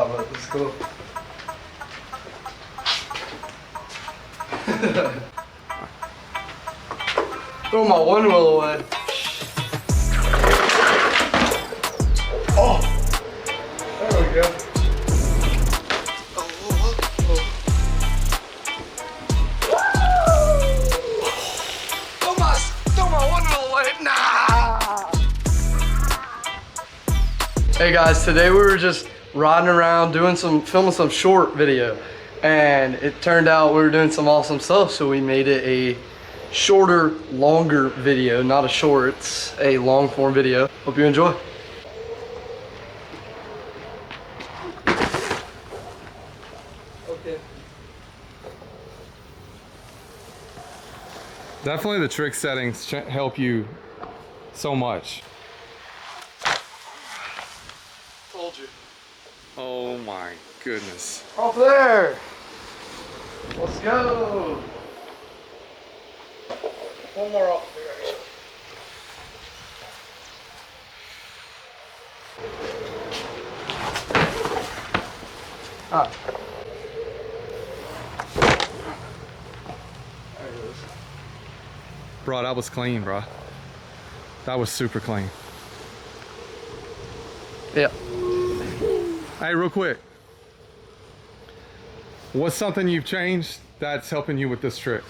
drop, but it's cool. Throw my one wheel away. Oh! There we go. Throw my one wheel away. Nah! Hey guys, today we were just riding around filming some short video, and it turned out we were doing some awesome stuff, so we made it a shorter, longer video. Not a short, it's a long form video. Hope you enjoy. Okay. Definitely the trick settings help you so much. Told you. Oh my goodness. Up there. Let's go. One more up there. Ah. There it is. Bro, that was clean, bro. That was super clean. Yeah. Hey, real quick. What's something you've changed that's helping you with this trick?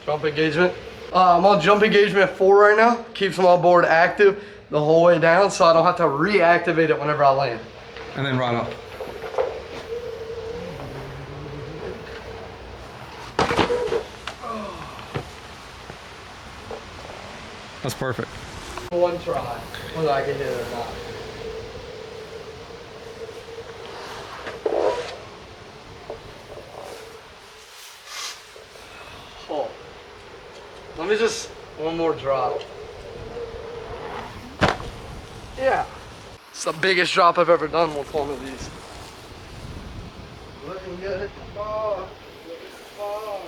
Jump engagement. I'm on jump engagement 4 right now. Keeps my board active the whole way down, so I don't have to reactivate it whenever I land. And then right up. That's perfect. One try, whether I can hit it or not. Oh. Let me just, one more drop. Yeah. It's the biggest drop I've ever done with one of these. Looking good at the bar. Look at the bar.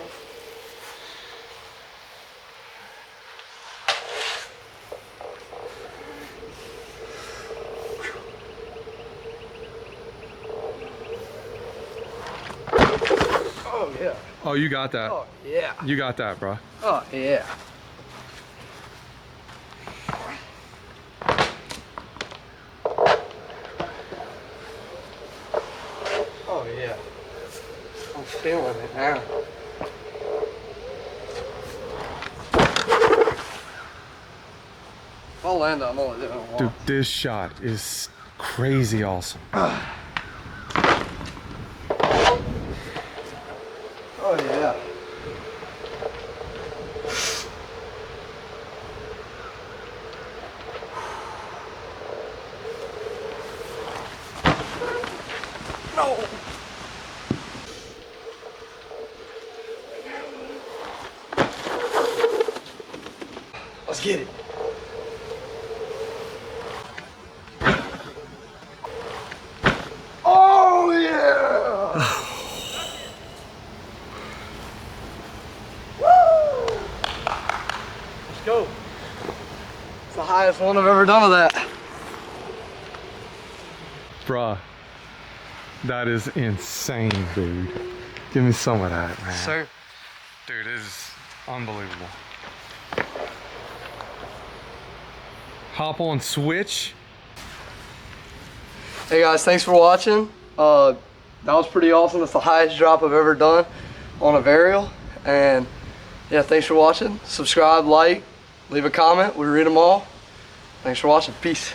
Oh yeah. Oh, you got that. Oh yeah. You got that, bro. Oh yeah. Oh yeah. I'm feeling it now. If I land, I'm only doing one. Dude, this shot is crazy awesome. Oh yeah. No. Let's get it. Oh yeah. Let's go. It's the highest one I've ever done of that. Bruh, that is insane, dude. Give me some of that, man. Sir. Dude, this is unbelievable. Hop on switch. Hey guys, thanks for watching. That was pretty awesome. That's the highest drop I've ever done on a Varial. And yeah, thanks for watching. Subscribe, like, leave a comment. We read them all. Thanks for watching. Peace.